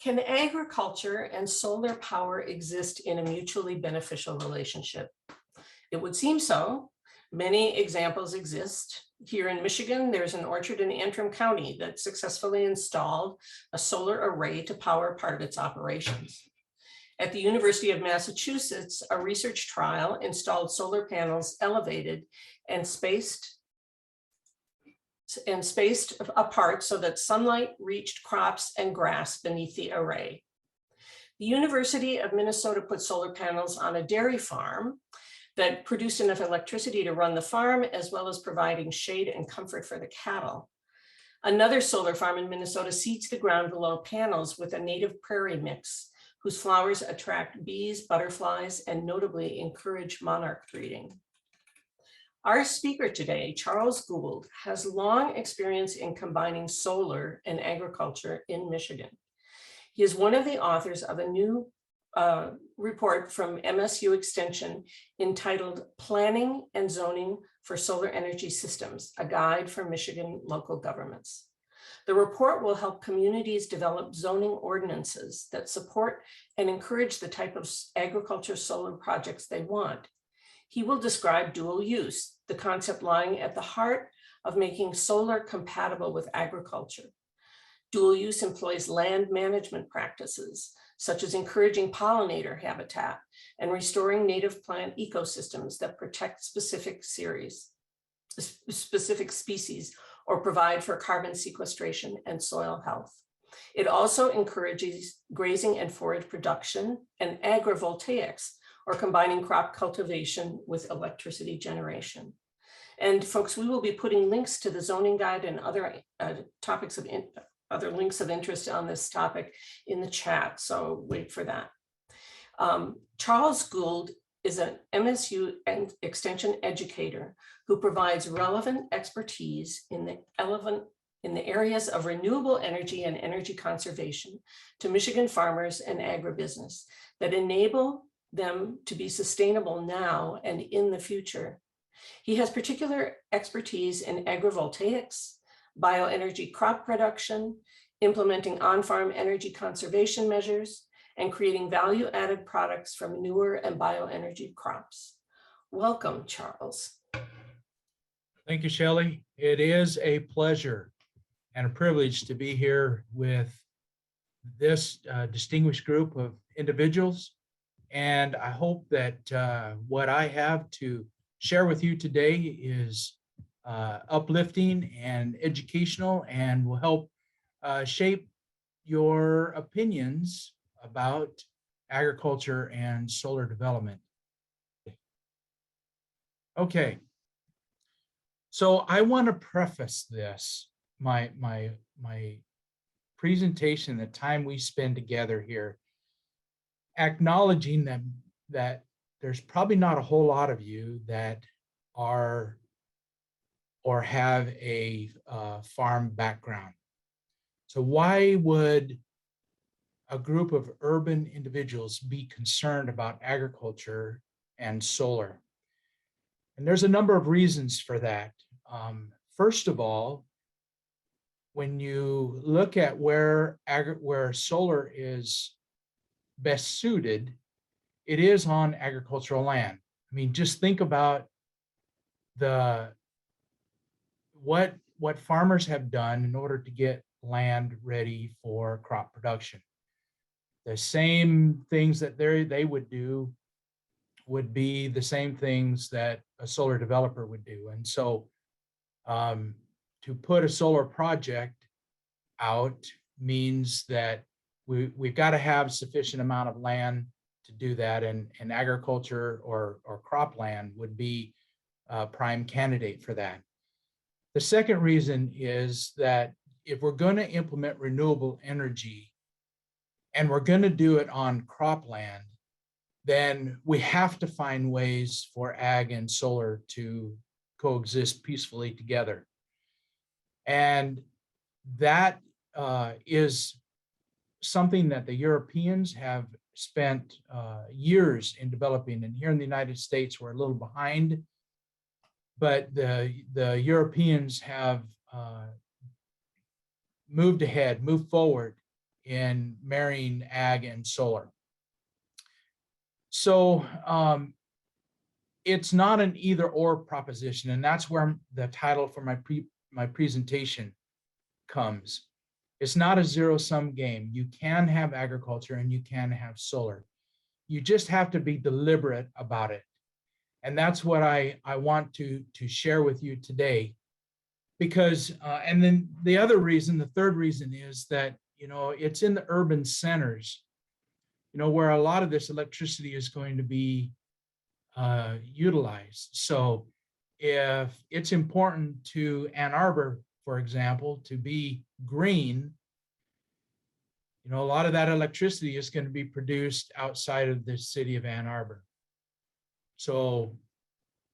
Can agriculture and solar power exist in a mutually beneficial relationship? It would seem so. Many examples exist. Here in Michigan, there's an orchard in Antrim County that successfully installed a solar array to power part of its operations. At the University of Massachusetts, a research trial installed solar panels elevated and spaced apart so that sunlight reached crops and grass beneath the array. The University of Minnesota put solar panels on a dairy farm that produced enough electricity to run the farm, as well as providing shade and comfort for the cattle. Another solar farm in Minnesota seeds the ground below panels with a native prairie mix, whose flowers attract bees, butterflies, and notably encourage monarch breeding. Our speaker today, Charles Gould, has long experience in combining solar and agriculture in Michigan. He is one of the authors of a new report from MSU Extension entitled Planning and Zoning for Solar Energy Systems, a guide for Michigan local governments. The report will help communities develop zoning ordinances that support and encourage the type of agriculture solar projects they want. He will describe dual use, the concept lying at the heart of making solar compatible with agriculture. Dual use employs land management practices, such as encouraging pollinator habitat and restoring native plant ecosystems that protect specific species or provide for carbon sequestration and soil health. It also encourages grazing and forage production and agrovoltaics, or combining crop cultivation with electricity generation. And folks, we will be putting links to the zoning guide and other other links of interest on this topic in the chat, so wait for that. Charles Gould is an MSU Extension Educator who provides relevant expertise in the areas of renewable energy and energy conservation to Michigan farmers and agribusiness that enable them to be sustainable now and in the future. He has particular expertise in agrovoltaics, bioenergy crop production, implementing on-farm energy conservation measures, and creating value-added products from newer and bioenergy crops. Welcome, Charles. Thank you, Shelley. It is a pleasure and a privilege to be here with this distinguished group of individuals. And I hope that what I have to share with you today is uplifting and educational and will help shape your opinions about agriculture and solar development. Okay, so I want to preface this, my presentation, the time we spend together here, acknowledging that there's probably not a whole lot of you that are or have a farm background. So why would a group of urban individuals be concerned about agriculture and solar? And there's a number of reasons for that. First of all, when you look at where solar is best suited, it is on agricultural land. I mean, just think about what farmers have done in order to get land ready for crop production. The same things that they would do would be the same things that a solar developer would do. And so to put a solar project out means that we've got to have sufficient amount of land to do that, and agriculture or cropland would be a prime candidate for that. The second reason is that if we're going to implement renewable energy and we're going to do it on cropland, then we have to find ways for ag and solar to coexist peacefully together. And that is something that the Europeans have spent years in developing. And here in the United States, we're a little behind, but the Europeans have moved forward in marrying ag and solar. So it's not an either or proposition, and that's where the title for my presentation comes. It's not a zero-sum game. You can have agriculture and you can have solar. You just have to be deliberate about it. And that's what I want to share with you today. Because, and then the other reason, the third reason is that, you know, it's in the urban centers, you know, where a lot of this electricity is going to be utilized. So if it's important to Ann Arbor, for example, to be green, you know, a lot of that electricity is going to be produced outside of the city of Ann Arbor. So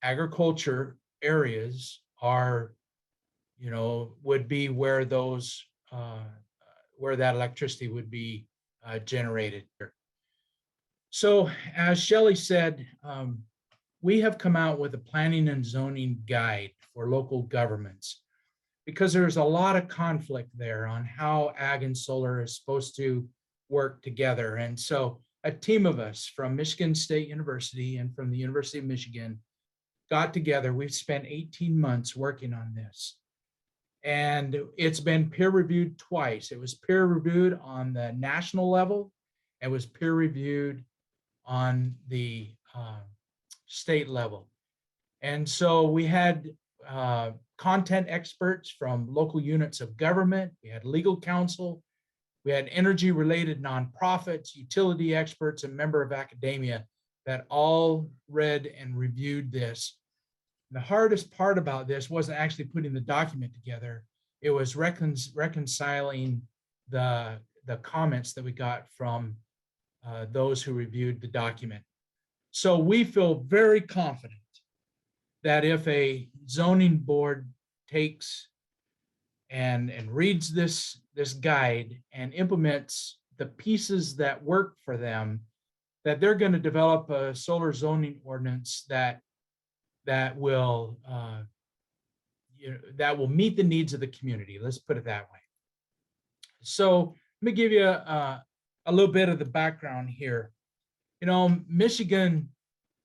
agriculture areas are, you know, would be where those, where that electricity would be generated. So as Shelley said, we have come out with a planning and zoning guide for local governments because there's a lot of conflict there on how ag and solar is supposed to work together. And so a team of us from Michigan State University and from the University of Michigan got together. We've spent 18 months working on this. And it's been peer reviewed twice. It was peer reviewed on the national level. It was peer reviewed on the state level. And so we had content experts from local units of government. We had legal counsel. We had energy related nonprofits, utility experts, and member of academia that all read and reviewed this. The hardest part about this wasn't actually putting the document together. It was reconciling the comments that we got from those who reviewed the document. So we feel very confident that if a zoning board takes and reads this guide and implements the pieces that work for them, that they're going to develop a solar zoning ordinance that will that will meet the needs of the community. Let's put it that way. So let me give you a little bit of the background here. You know, Michigan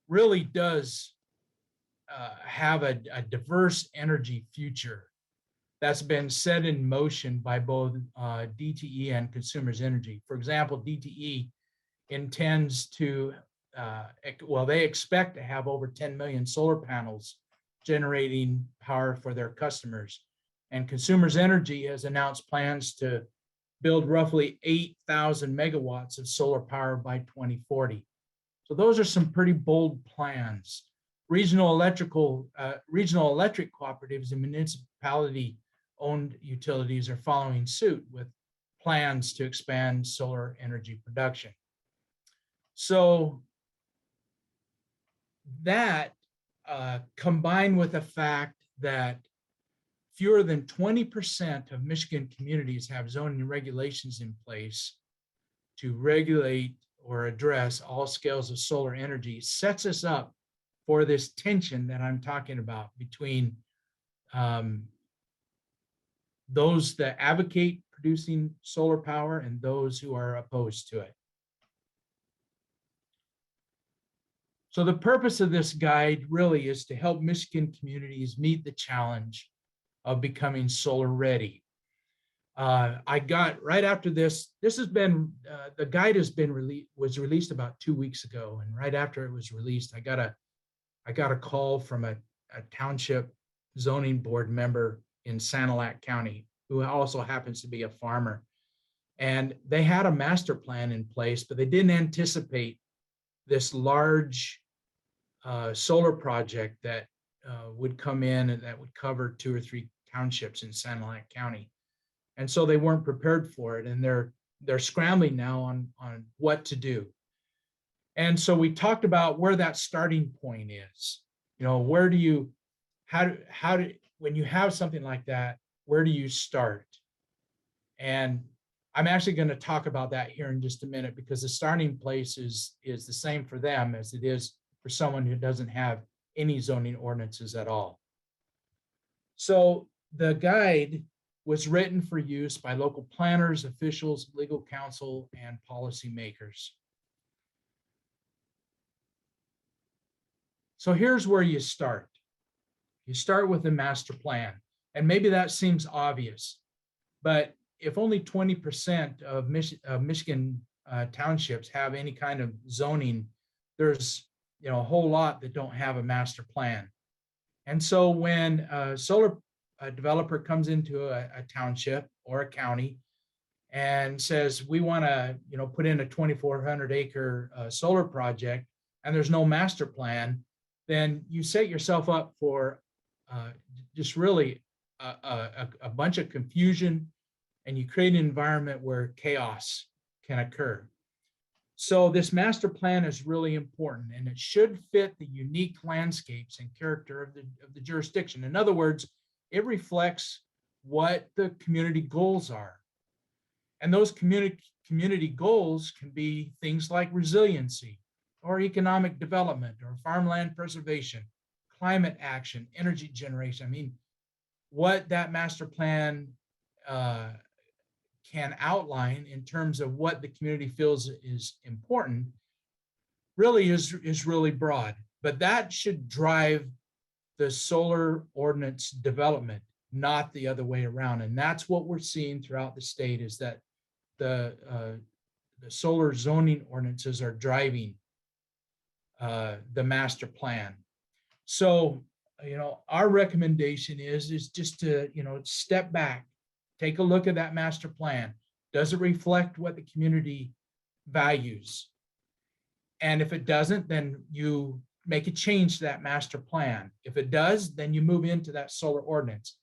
really does have a diverse energy future that's been set in motion by both DTE and Consumers Energy. For example, DTE intends to, well, they expect to have over 10 million solar panels generating power for their customers. And Consumers Energy has announced plans to build roughly 8,000 megawatts of solar power by 2040. So those are some pretty bold plans. Regional electric cooperatives and municipality-owned utilities are following suit with plans to expand solar energy production. So that combined with the fact that fewer than 20% of Michigan communities have zoning regulations in place to regulate or address all scales of solar energy sets us up for this tension that I'm talking about between those that advocate producing solar power and those who are opposed to it. So the purpose of this guide really is to help Michigan communities meet the challenge of becoming solar ready. I got right after this has been, the guide was released about 2 weeks ago. And right after it was released, I got a call from a township zoning board member in Sanilac County, who also happens to be a farmer. And they had a master plan in place, but they didn't anticipate this large solar project that would come in and that would cover 2 or 3 townships in Sanilac County. And so they weren't prepared for it. And they're scrambling now on what to do. And so we talked about where that starting point is. You know, where do you, when you have something like that, where do you start? And I'm actually going to talk about that here in just a minute, because the starting place is the same for them as it is for someone who doesn't have any zoning ordinances at all. So the guide was written for use by local planners, officials, legal counsel, and policymakers. So here's where you start. You start with the master plan, and maybe that seems obvious, but if only 20% of Michigan townships have any kind of zoning, there's a whole lot that don't have a master plan. And so when a solar developer comes into a township or a county and says, we want to put in a 2,400 acre solar project, and there's no master plan, then you set yourself up for just really a bunch of confusion, and you create an environment where chaos can occur. So this master plan is really important, and it should fit the unique landscapes and character of the jurisdiction. In other words, it reflects what the community goals are. And those community goals can be things like resiliency or economic development or farmland preservation, climate action, energy generation. I mean, what that master plan can outline in terms of what the community feels is important really is really broad, but that should drive the solar ordinance development, not the other way around. And that's what we're seeing throughout the state, is that the solar zoning ordinances are driving the master plan. So, our recommendation is just to, step back, take a look at that master plan. Does it reflect what the community values? And if it doesn't, then you make a change to that master plan. If it does, then you move into that solar ordinance.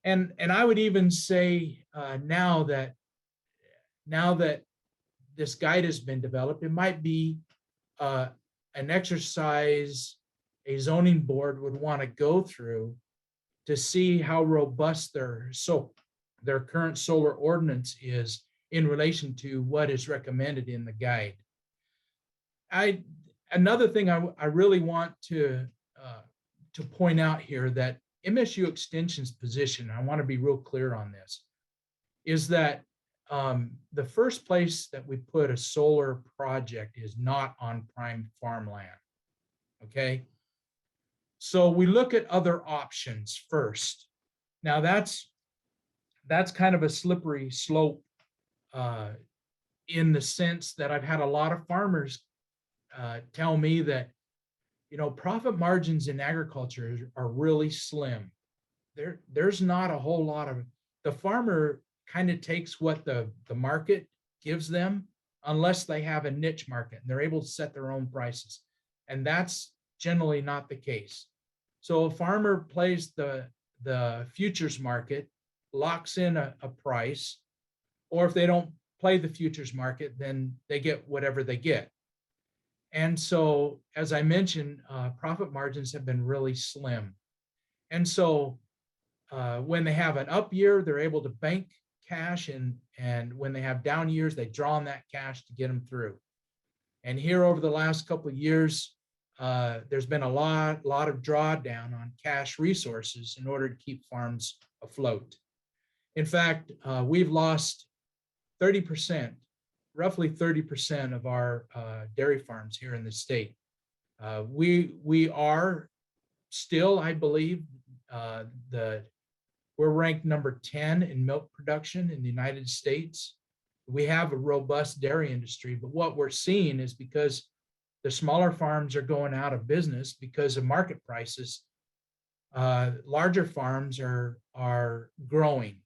And I would even say now that this guide has been developed, it might be an exercise a zoning board would want to go through to see how robust their current solar ordinance is in relation to what is recommended in the guide. Another thing I really want to point out here, that MSU Extension's position, I want to be real clear on this, is that the first place that we put a solar project is not on prime farmland. Okay. So we look at other options first. Now that's kind of a slippery slope in the sense that I've had a lot of farmers tell me that, profit margins in agriculture are really slim. There's not a whole lot of, the farmer kind of takes what the market gives them, unless they have a niche market and they're able to set their own prices. And that's generally not the case. So a farmer plays the futures market, locks in a price, or if they don't play the futures market, then they get whatever they get. And so, as I mentioned, profit margins have been really slim. And so when they have an up year, they're able to bank cash, and when they have down years, they draw on that cash to get them through. And here over the last couple of years, there's been a lot of drawdown on cash resources in order to keep farms afloat. In fact, we've lost 30%, roughly 30% of our dairy farms here in the state. We are still, I believe, we're ranked number 10 in milk production in the United States. We have a robust dairy industry, but what we're seeing is because the smaller farms are going out of business because of market prices, larger farms are growing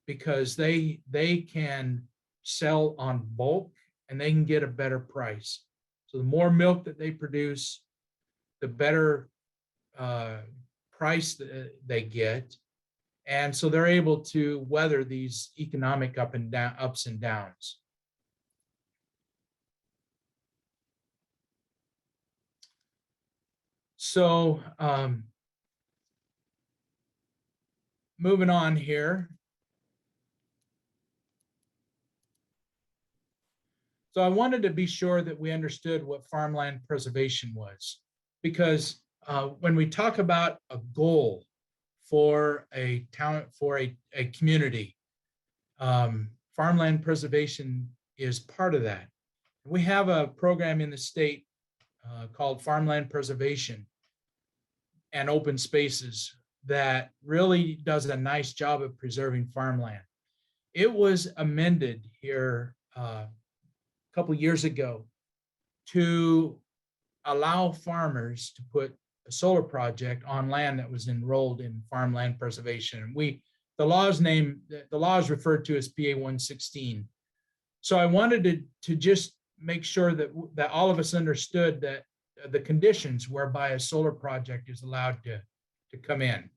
because they can sell on bulk and they can get a better price. So the more milk that they produce, the better price that they get. And so they're able to weather these economic ups and downs. So moving on here. So I wanted to be sure that we understood what farmland preservation was, because when we talk about a goal for a town, for a community. Farmland preservation is part of that. We have a program in the state called Farmland Preservation and Open Spaces that really does a nice job of preserving farmland. It was amended here a couple years ago to allow farmers to put a solar project on land that was enrolled in farmland preservation. And the law is referred to as PA 116. So I wanted to just make sure that all of us understood that the conditions whereby a solar project is allowed to come in.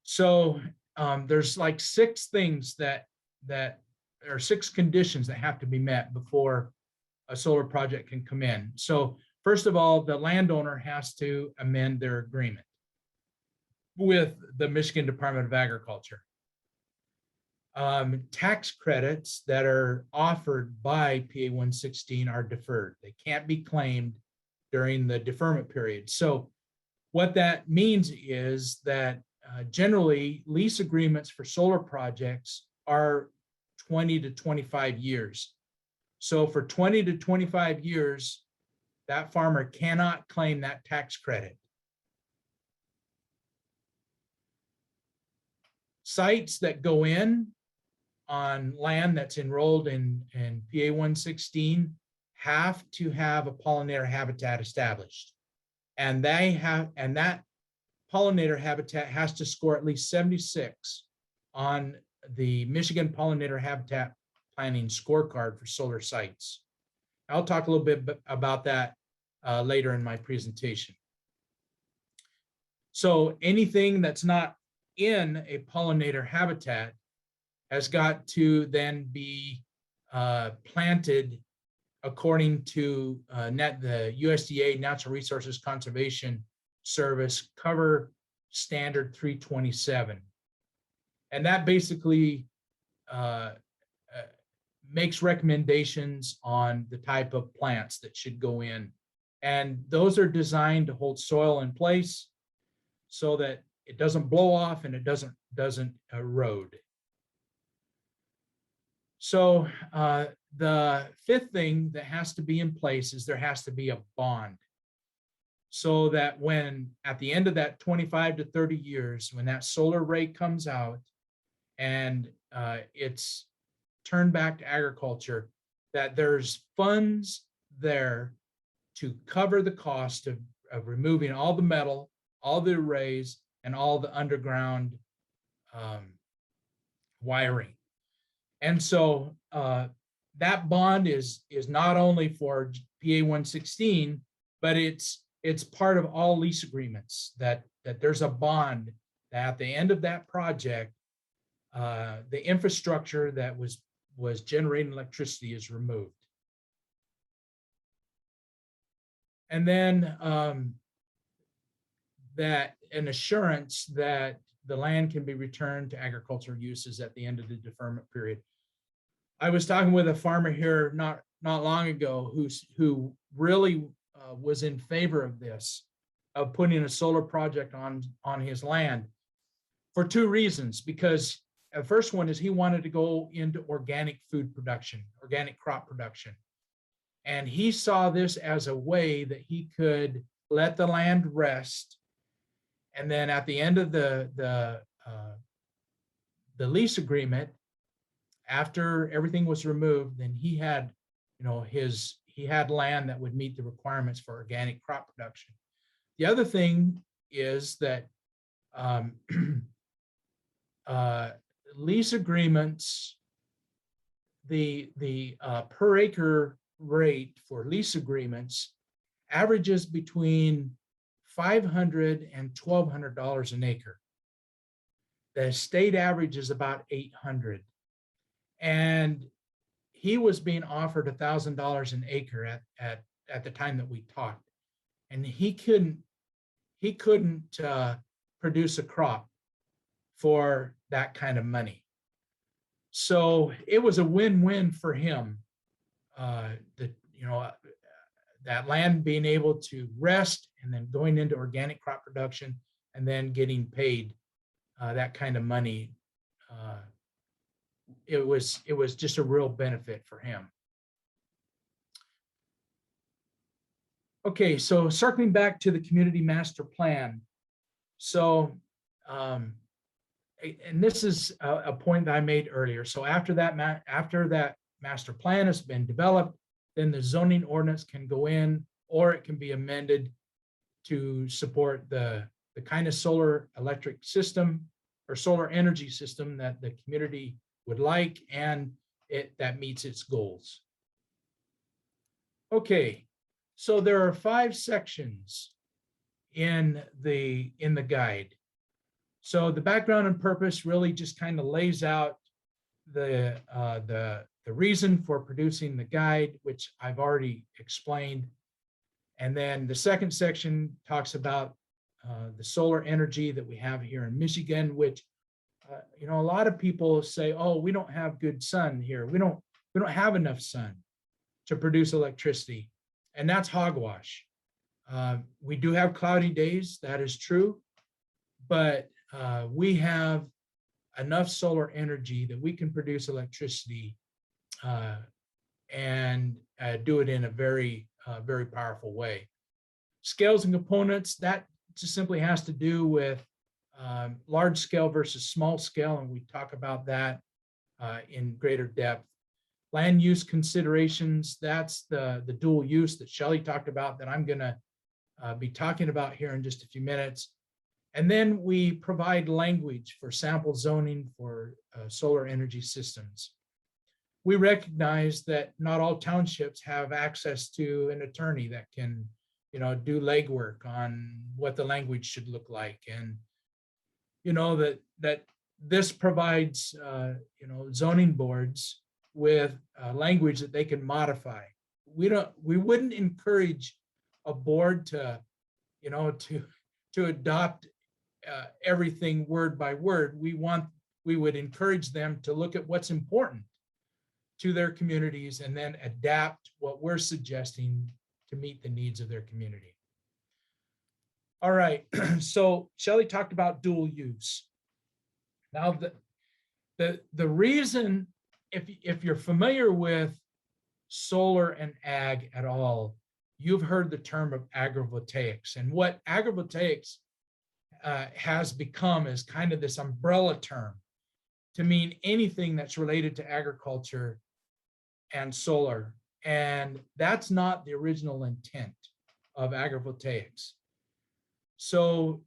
So there's like 6 things that are 6 conditions that have to be met before a solar project can come in. So first of all, the landowner has to amend their agreement with the Michigan Department of Agriculture. Tax credits that are offered by PA 116 are deferred. They can't be claimed during the deferment period. So what that means is that generally lease agreements for solar projects are 20 to 25 years. So for 20 to 25 years, that farmer cannot claim that tax credit. Sites that go in on land that's enrolled in PA 116 have to have a pollinator habitat established. And that pollinator habitat has to score at least 76 on the Michigan Pollinator Habitat Planning scorecard for solar sites. I'll talk a little bit about that later in my presentation. So anything that's not in a pollinator habitat has got to then be planted according to the USDA Natural Resources Conservation Service cover standard 327. And that basically makes recommendations on the type of plants that should go in. And those are designed to hold soil in place so that it doesn't blow off and it doesn't erode. So the 5th thing that has to be in place is there has to be a bond. So that when at the end of that 25 to 30 years, when that solar array comes out and it's turned back to agriculture, that there's funds there to cover the cost of removing all the metal, all the arrays, and all the underground wiring. And so that bond is not only for PA 116, but it's part of all lease agreements that there's a bond that at the end of that project, the infrastructure that was generating electricity is removed. And then that an assurance that the land can be returned to agricultural uses at the end of the deferment period. I was talking with a farmer here not long ago who really was in favor of this, of putting a solar project on his land for 2 reasons. Because the first one is he wanted to go into organic food production, organic crop production. And he saw this as a way that he could let the land rest. And then at the end of the lease agreement, after everything was removed, then he had, he had land that would meet the requirements for organic crop production. The other thing is that lease agreements, the per acre rate for lease agreements averages between $500 and $1,200 an acre. The state average is about $800. And he was being offered $1,000 an acre at the time that we talked, and he couldn't produce a crop for that kind of money. So it was a win-win for him. That land being able to rest and then going into organic crop production, and then getting paid that kind of money. It was just a real benefit for him. Okay, so circling back to the community master plan. So, and this is a point that I made earlier. So after that master plan has been developed, then the zoning ordinance can go in, or it can be amended to support the kind of solar electric system or solar energy system that the community would like, and that meets its goals. Okay, so there are 5 sections in the guide. So the background and purpose really just kind of lays out the reason for producing the guide, which I've already explained. And then the second section talks about the solar energy that we have here in Michigan, which you know, a lot of people say, oh, we don't have good sun here. We don't have enough sun to produce electricity. And that's hogwash. We do have cloudy days, that is true, but we have enough solar energy that we can produce electricity and do it in a very powerful way. Scales and components, that just simply has to do with large scale versus small scale, and we talk about that in greater depth. Land use considerations, that's the dual use that Shelley talked about, that I'm going to be talking about here in just a few minutes. And then we provide language for sample zoning for solar energy systems. We recognize that not all townships have access to an attorney that can, you know, do legwork on what the language should look like, and you know that this provides you know, zoning boards with language that they can modify. We wouldn't encourage a board to, you know, to adopt everything word by word. We would encourage them to look at what's important to their communities and then adapt what we're suggesting to meet the needs of their community. All right, so Shelley talked about dual use. Now the reason, if you're familiar with solar and ag at all, you've heard the term of agrovoltaics. And what agrovoltaics has become is kind of this umbrella term to mean anything that's related to agriculture and solar. And that's not the original intent of agrovoltaics. So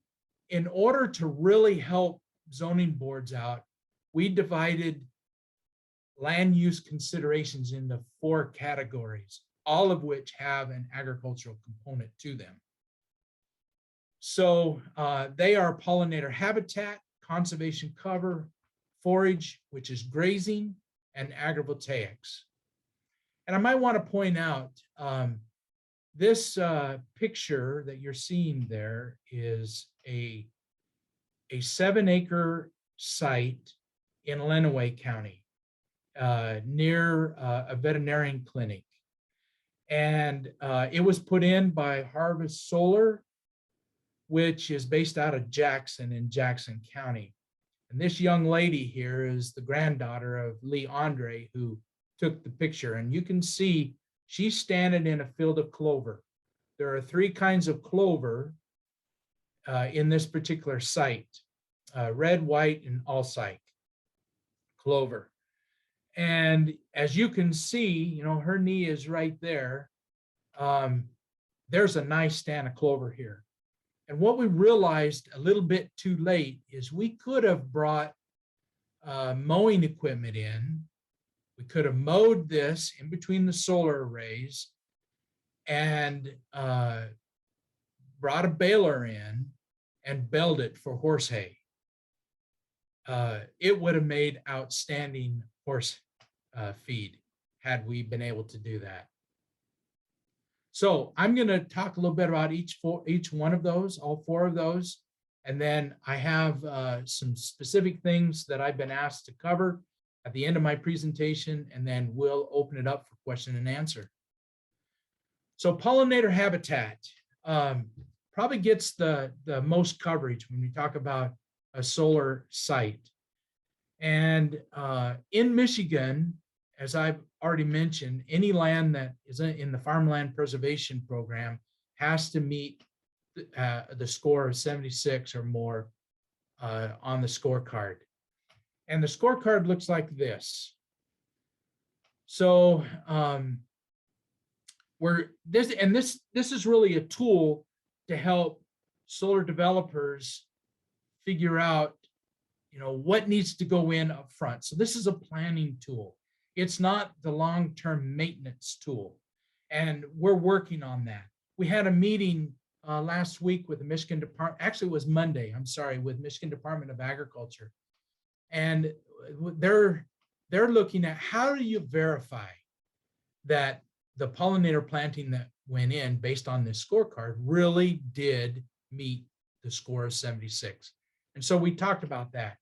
in order to really help zoning boards out, we divided land use considerations into 4 categories, all of which have an agricultural component to them. So they are pollinator habitat, conservation cover, forage, which is grazing, and agrovoltaics. And I might want to point out this picture that you're seeing there is a 7-acre site in Lenawee County near a veterinarian clinic. And it was put in by Harvest Solar, which is based out of Jackson in Jackson County. And this young lady here is the granddaughter of Lee Andre, who took the picture. And you can see she's standing in a field of clover. There are 3 kinds of clover in this particular site, red, white, and Alsike clover. And as you can see, you know, her knee is right there. There's a nice stand of clover here. And what we realized a little bit too late is we could have brought mowing equipment in. We could have mowed this in between the solar arrays and brought a baler in and baled it for horse hay. It would have made outstanding horse feed had we been able to do that. So I'm going to talk a little bit about each one of those, all 4 of those. And then I have some specific things that I've been asked to cover at the end of my presentation, and then we'll open it up for question and answer. So pollinator habitat. probably gets the most coverage when we talk about a solar site. And in Michigan, as I've already mentioned, any land that is in the Farmland Preservation Program has to meet the score of 76 or more on the scorecard. And the scorecard looks like this. So this is really a tool to help solar developers figure out, what needs to go in up front. So this is a planning tool. It's not the long-term maintenance tool. And we're working on that. We had a meeting last week with the Michigan Department, actually it was Monday, I'm sorry, with Michigan Department of Agriculture. And they're looking at how do you verify that the pollinator planting that went in based on this scorecard really did meet the score of 76. And so we talked about that.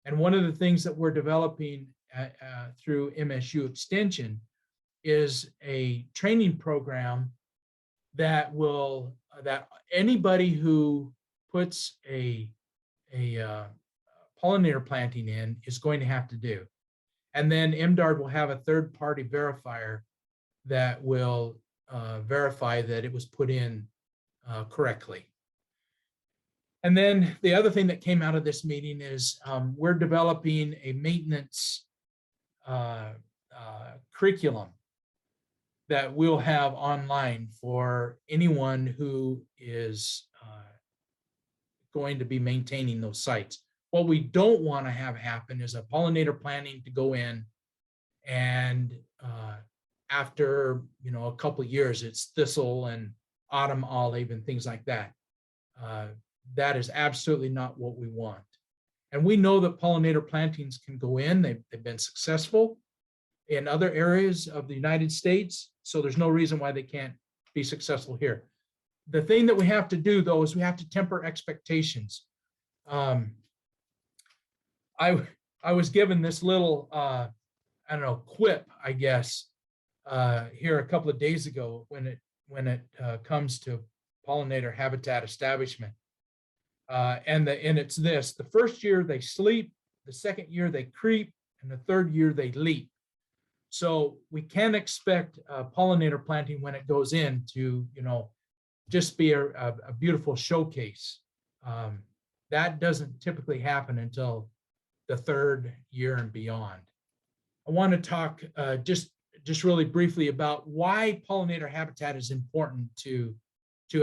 And one of the things that we're developing through MSU Extension is a training program that that anybody who puts a pollinator planting in is going to have to do. And then MDARD will have a third-party verifier that will verify that it was put in correctly. And then the other thing that came out of this meeting is we're developing a maintenance curriculum that we'll have online for anyone who is going to be maintaining those sites. What we don't want to have happen is a pollinator planting to go in and after a couple of years it's thistle and autumn olive and things like that. That is absolutely not what we want. And we know that pollinator plantings can go in. They've been successful in other areas of the United States, so there's no reason why they can't be successful here. The thing that we have to do, though, is we have to temper expectations. I was given this little, I don't know, quip, I guess, here a couple of days ago when it comes to pollinator habitat establishment. And it's this: the first year they sleep, the second year they creep, and the third year they leap. So we can't expect pollinator planting when it goes in to, just be a beautiful showcase. That doesn't typically happen until the third year and beyond. I want to talk just really briefly about why pollinator habitat is important to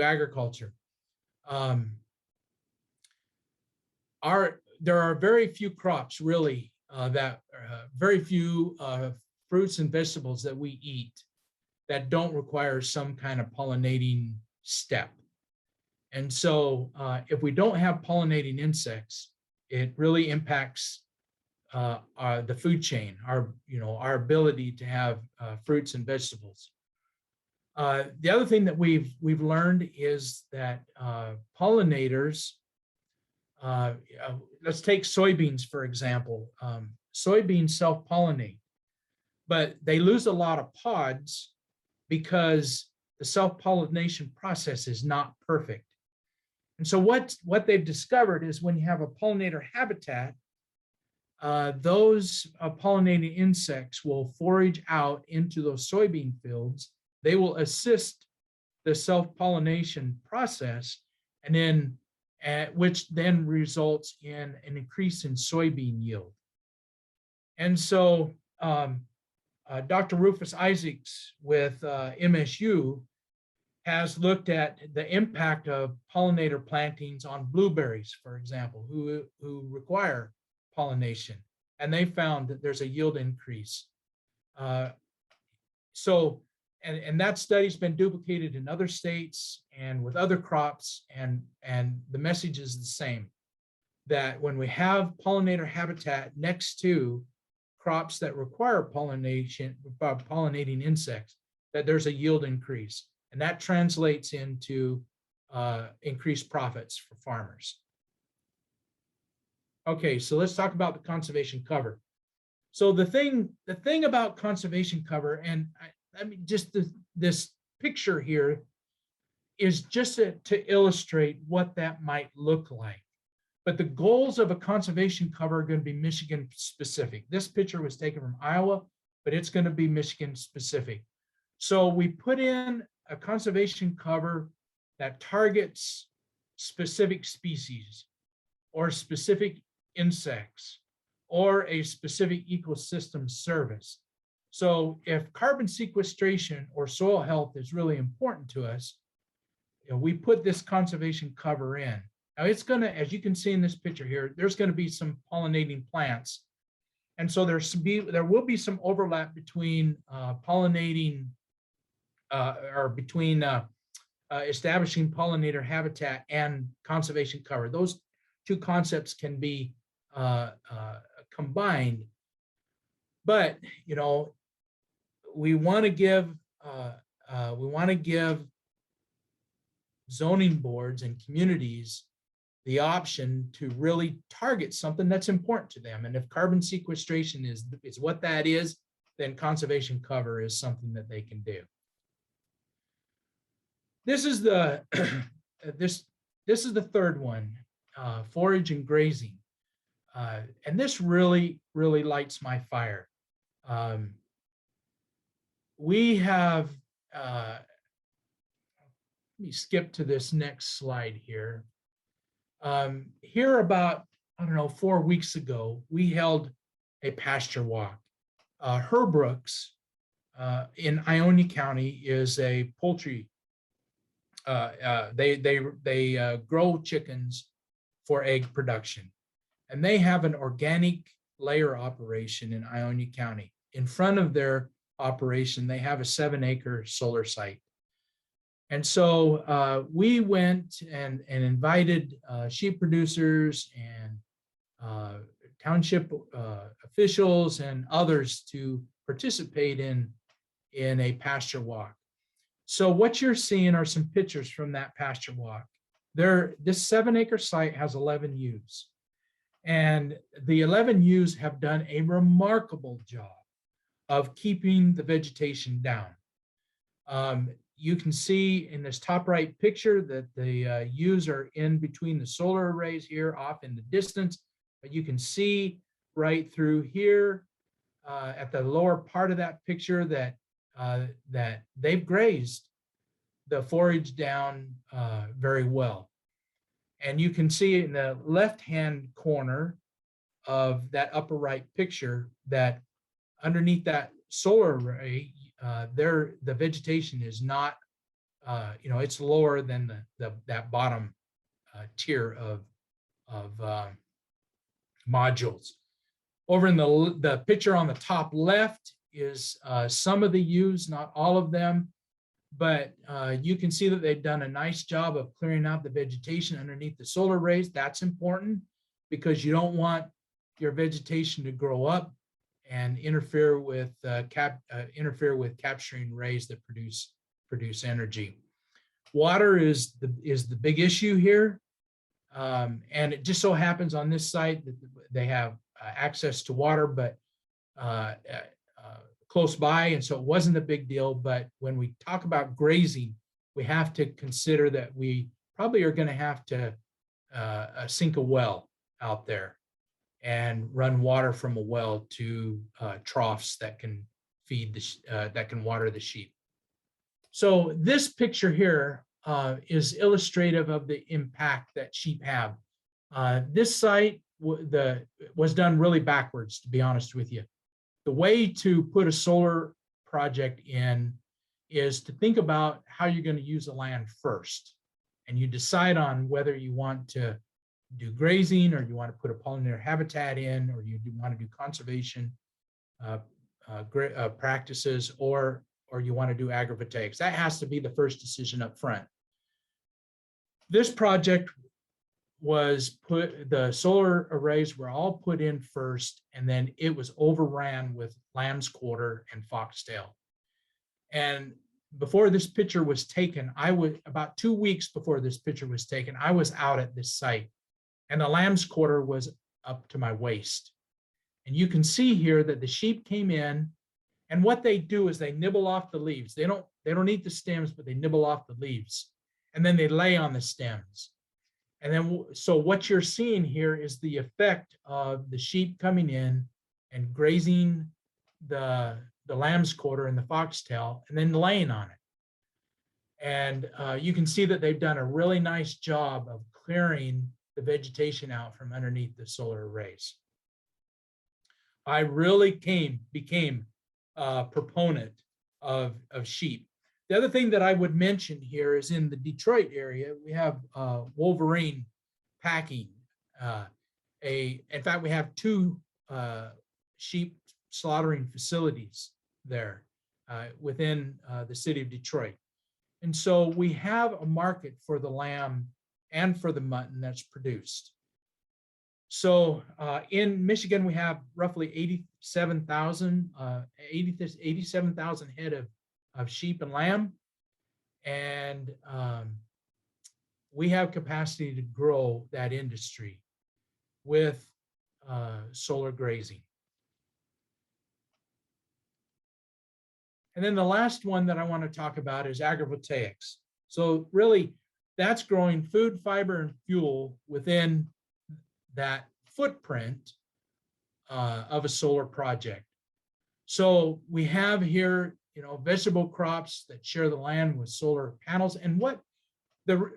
agriculture. There are very few crops really very few fruits and vegetables that we eat that don't require some kind of pollinating step. And so if we don't have pollinating insects, it really impacts the food chain, our ability to have fruits and vegetables. The other thing that we've learned is that pollinators, let's take soybeans, for example. Soybeans self-pollinate, but they lose a lot of pods because the self-pollination process is not perfect. And so what they've discovered is when you have a pollinator habitat, those pollinating insects will forage out into those soybean fields. They will assist the self-pollination process, and then which then results in an increase in soybean yield. And so Dr. Rufus Isaacs with MSU has looked at the impact of pollinator plantings on blueberries, for example, who require pollination, and they found that there's a yield increase. And that study's been duplicated in other states and with other crops, and the message is the same, that when we have pollinator habitat next to crops that require pollinating insects, that there's a yield increase, and that translates into increased profits for farmers. Okay, so let's talk about the conservation cover. So the thing about conservation cover, and I mean, just this picture here is just to illustrate what that might look like. But the goals of a conservation cover are going to be Michigan specific. This picture was taken from Iowa, but it's going to be Michigan specific. So we put in a conservation cover that targets specific species or specific insects or a specific ecosystem service. So if carbon sequestration or soil health is really important to us, we put this conservation cover in. Now it's going to, as you can see in this picture here, there's going to be some pollinating plants. And so there will be some overlap between pollinating establishing pollinator habitat and conservation cover. Those two concepts can be combined. But, we want to give zoning boards and communities the option to really target something that's important to them. And if carbon sequestration is what that is, then conservation cover is something that they can do. This is the this is the third one, forage and grazing. And this really lights my fire. We have, let me skip to this next slide here. Here about, 4 weeks ago, we held a pasture walk. Herbrooks in Ionia County is a poultry, they grow chickens for egg production. And they have an organic layer operation in Ionia County. In front of their operation, they have a 7-acre solar site. And so we went and invited sheep producers and township officials and others to participate in a pasture walk. So what you're seeing are some pictures from that pasture walk. This 7-acre site has 11 ewes. And the 11 ewes have done a remarkable job of keeping the vegetation down. You can see in this top right picture that the ewes are in between the solar arrays here off in the distance, but you can see right through here at the lower part of that picture that they've grazed the forage down very well. And you can see in the left-hand corner of that upper right picture that underneath that solar array, the vegetation is not, it's lower than that bottom tier of modules. Over in the picture on the top left is some of the ewes, not all of them, but you can see that they've done a nice job of clearing out the vegetation underneath the solar arrays. That's important because you don't want your vegetation to grow up and interfere with capturing rays that produce energy. Water is the big issue here, and it just so happens on this site that they have access to water, but close by, and so it wasn't a big deal. But when we talk about grazing, we have to consider that we probably are going to have to sink a well out there and run water from a well to troughs that can feed that can water the sheep. So this picture here is illustrative of the impact that sheep have. This site was done really backwards, to be honest with you. The way to put a solar project in is to think about how you're going to use the land first. And you decide on whether you want to do grazing, or you want to put a pollinator habitat in, or you want to do conservation practices, or you want to do agrovoltaics. That has to be the first decision up front. This project the solar arrays were all put in first, and then it was overran with lamb's quarter and foxtail. And before this picture was taken, about 2 weeks before this picture was taken, I was out at this site, and the lamb's quarter was up to my waist. And you can see here that the sheep came in, and what they do is they nibble off the leaves. They don't eat the stems, but they nibble off the leaves. and then they lay on the stems. And then, so what you're seeing here is the effect of the sheep coming in and grazing the lamb's quarter and the foxtail, and then laying on it. And you can see that they've done a really nice job of clearing the vegetation out from underneath the solar arrays. I really became a proponent of sheep. The other thing that I would mention here is in the Detroit area, we have Wolverine packing. In fact, we have two sheep slaughtering facilities there within the city of Detroit. And so we have a market for the lamb and for the mutton that's produced. So in Michigan, we have roughly 87,000 head of sheep and lamb. And we have capacity to grow that industry with solar grazing. And then the last one that I want to talk about is agrovoltaics. So really, that's growing food, fiber, and fuel within that footprint of a solar project. So we have here, vegetable crops that share the land with solar panels. And what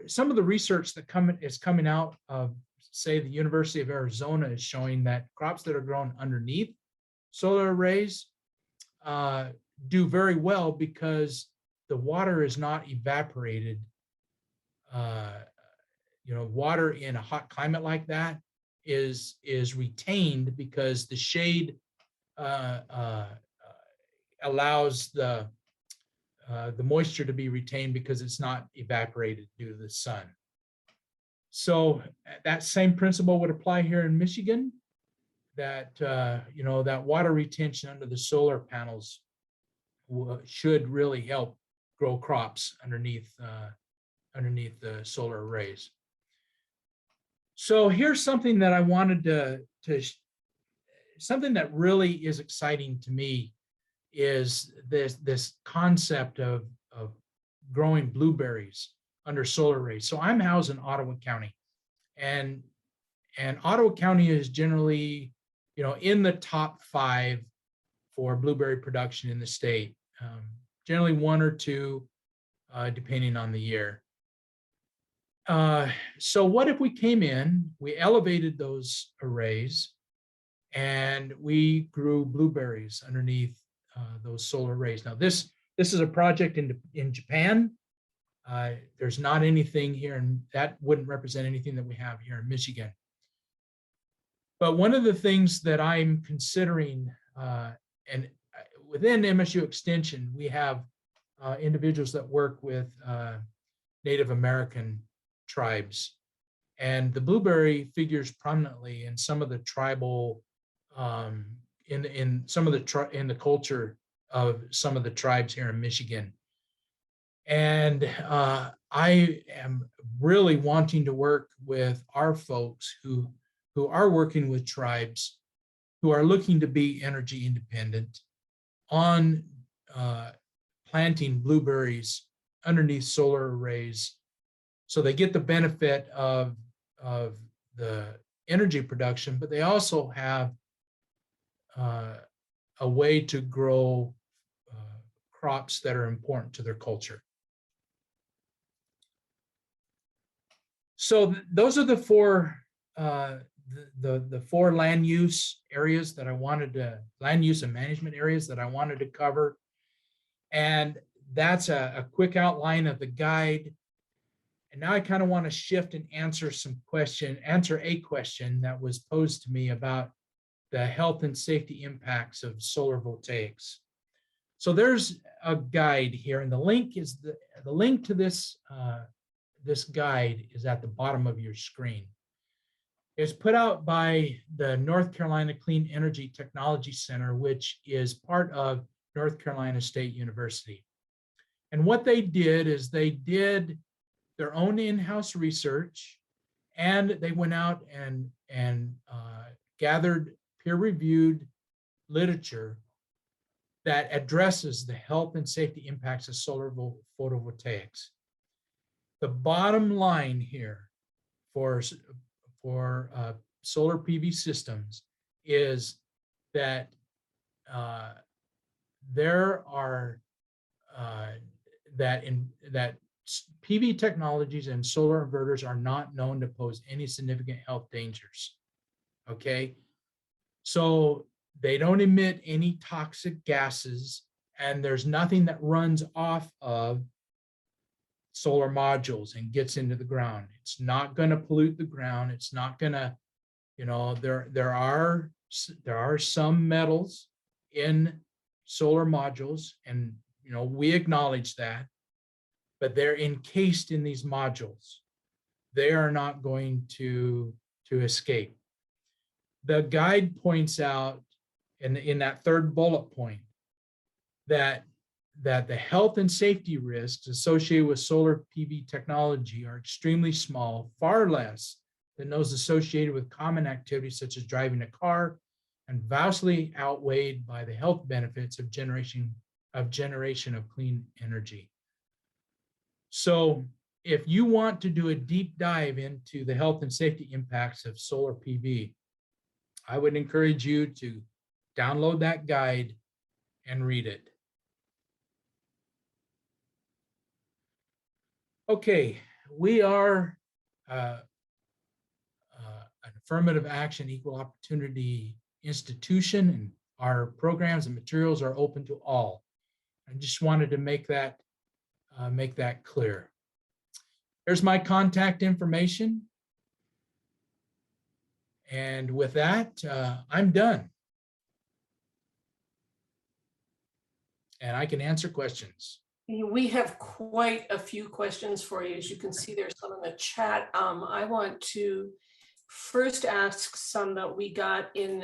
some of the research that is coming out of, say, the University of Arizona is showing that crops that are grown underneath solar arrays do very well because the water is not evaporated. Water in a hot climate like that is retained because the shade allows the moisture to be retained because it's not evaporated due to the sun. So that same principle would apply here in Michigan, that that water retention under the solar panels should really help grow crops underneath the solar arrays. So here's something that I wanted to something that really is exciting to me is this concept of growing blueberries under solar arrays. So I'm housed in Ottawa County, and Ottawa County is generally, in the top 5 for blueberry production in the state. Generally 1 or 2, depending on the year. So what if we came in, we elevated those arrays, and we grew blueberries underneath those solar arrays? Now this is a project in Japan. There's not anything here, and that wouldn't represent anything that we have here in Michigan. But one of the things that I'm considering, and within MSU Extension, we have individuals that work with Native American tribes, and the blueberry figures prominently in some of the tribal, in the culture of some of the tribes here in Michigan. And I am really wanting to work with our folks who are working with tribes who are looking to be energy independent on planting blueberries underneath solar arrays, so they get the benefit of the energy production, but they also have a way to grow crops that are important to their culture. So those are the 4 the 4 land use areas that I wanted to, land use and management areas that I wanted to cover. And that's a quick outline of the guide. And now I kind of want to shift and answer a question that was posed to me about the health and safety impacts of solar voltaics. So there's a guide here, and the link is the link to this this guide is at the bottom of your screen. It's put out by the North Carolina Clean Energy Technology Center, which is part of North Carolina State University. And what they did is they did their own in-house research, and they went out and gathered peer-reviewed literature that addresses the health and safety impacts of solar photovoltaics. The bottom line here for solar PV systems is that there are that PV technologies and solar inverters are not known to pose any significant health dangers. Okay, so they don't emit any toxic gases, and there's nothing that runs off of solar modules and gets into the ground. It's not going to pollute the ground. It's not going to, there are some metals in solar modules, and we acknowledge that, but they're encased in these modules. They are not going to escape. The guide points out in that third bullet point that the health and safety risks associated with solar PV technology are extremely small, far less than those associated with common activities such as driving a car, and vastly outweighed by the health benefits of generation of clean energy. So if you want to do a deep dive into the health and safety impacts of solar PV, I would encourage you to download that guide and read it. Okay, we are an affirmative action, equal opportunity institution, and our programs and materials are open to all. I just wanted to make that clear. There's my contact information. And with that, I'm done. And I can answer questions. We have quite a few questions for you. As you can see, there's some in the chat. I want to first ask some that we got in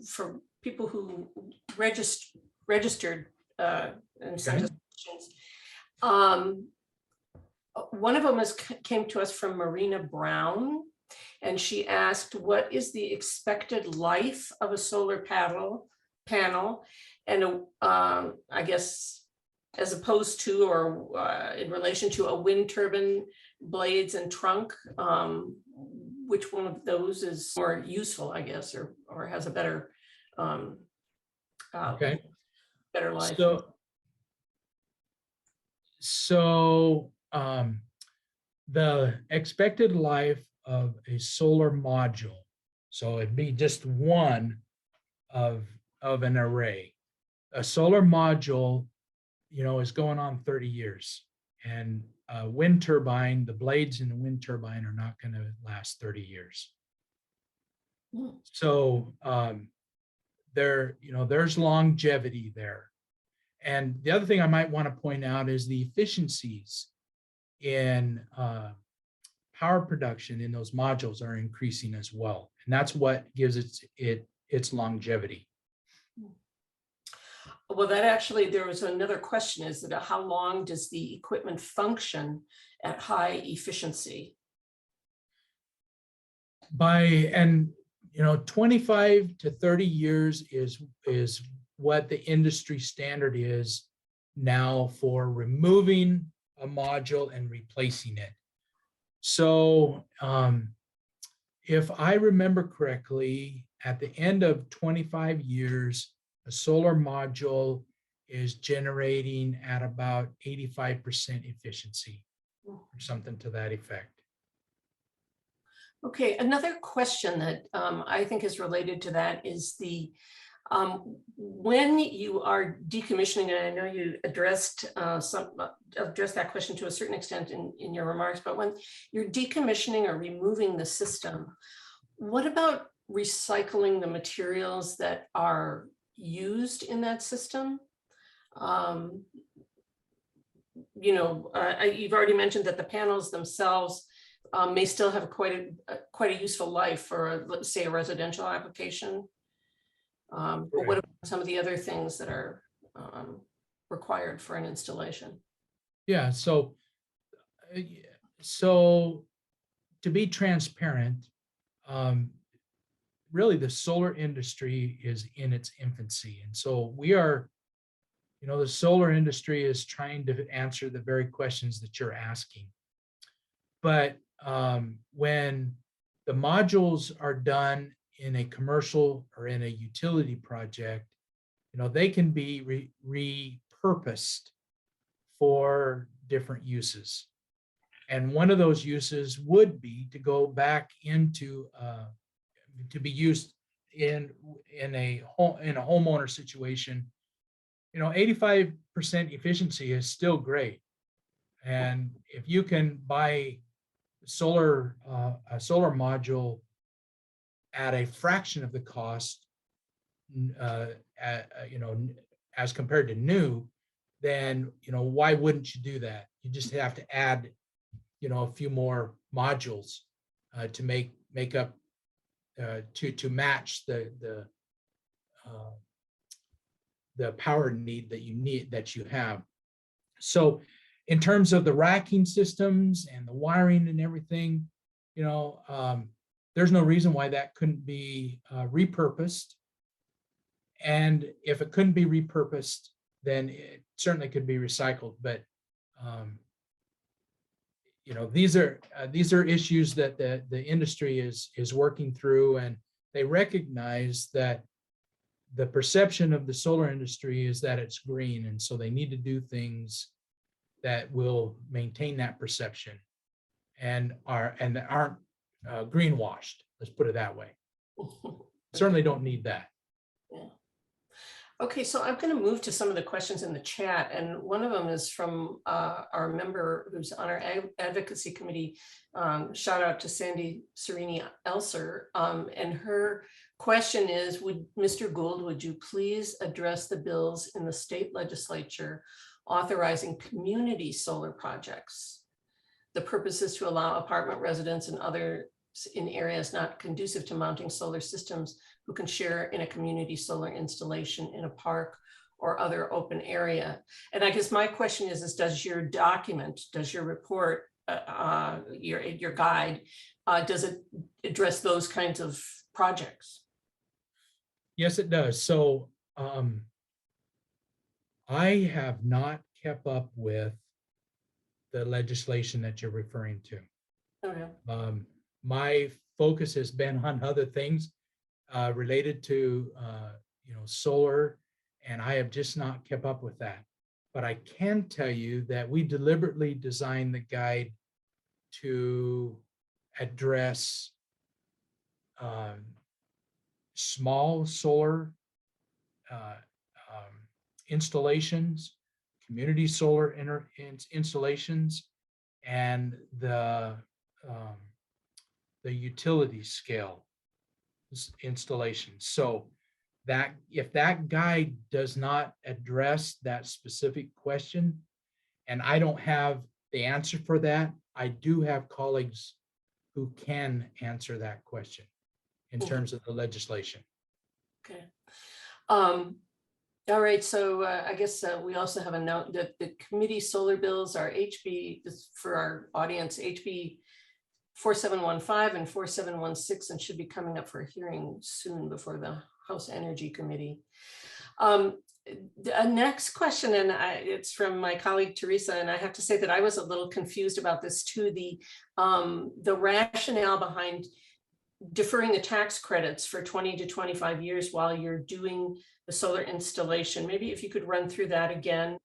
from people who registered and sent us questions. One of them came to us from Marina Brown, and she asked, what is the expected life of a solar panel? And I guess, as opposed to or in relation to a wind turbine, blades and trunk, which one of those is more useful, I guess, or has a better better life? So the expected life of a solar module, so it'd be just one of an array. A solar module, is going on 30 years, and a wind turbine, the blades in the wind turbine are not going to last 30 years. So there's longevity there. And the other thing I might want to point out is the efficiencies in power production in those modules are increasing as well. And that's what gives its longevity. Well, that actually, there was another question, is that how long does the equipment function at high efficiency? 25 to 30 years is what the industry standard is now for removing a module and replacing it. So if I remember correctly, at the end of 25 years, a solar module is generating at about 85% efficiency, or something to that effect. Okay, another question that I think is related to that is the when you are decommissioning, and I know you addressed that question to a certain extent in your remarks, but when you're decommissioning or removing the system, what about recycling the materials that are used in that system? You've already mentioned that the panels themselves may still have quite a useful life for, let's say, a residential application. But what about some of the other things that are required for an installation? Yeah, so to be transparent, really the solar industry is in its infancy. And so we are, the solar industry is trying to answer the very questions that you're asking. But when the modules are done in a commercial or in a utility project, they can be repurposed for different uses. And one of those uses would be to go back into to be used in a homeowner situation. 85% efficiency is still great. And if you can buy a solar module at a fraction of the cost, as compared to new, then why wouldn't you do that? You just have to add a few more modules to make up to match the power need that you have. So in terms of the racking systems and the wiring and everything, there's no reason why that couldn't be repurposed. And if it couldn't be repurposed, then it certainly could be recycled. But these are issues that the industry is working through, and they recognize that the perception of the solar industry is that it's green, and so they need to do things that will maintain that perception and aren't greenwashed. Let's put it that way. Certainly don't need that. Yeah. Okay, so I'm going to move to some of the questions in the chat, and one of them is from our member who's on our advocacy committee. Shout out to Sandy Serini Elser, and her question is, Mr. Gould, would you please address the bills in the state legislature authorizing community solar projects? The purpose is to allow apartment residents and others in areas not conducive to mounting solar systems who can share in a community solar installation in a park or other open area. And I guess my question is does your document, does your report, your guide, does it address those kinds of projects? Yes, it does. So I have not kept up with the legislation that you're referring to. Okay. My focus has been on other things related to solar, and I have just not kept up with that. But I can tell you that we deliberately designed the guide to address small solar installations, community solar installations, and the utility scale installation. So that if that guide does not address that specific question, and I don't have the answer for that, I do have colleagues who can answer that question in terms of the legislation. Okay. All right, so I guess we also have a note that the committee solar bills are HB, for our audience, HB 4715 and 4716, and should be coming up for a hearing soon before the House Energy Committee. The next question, and it's from my colleague Teresa, and I have to say that I was a little confused about this too. The rationale behind deferring the tax credits for 20 to 25 years while you're doing the solar installation. Maybe if you could run through that again.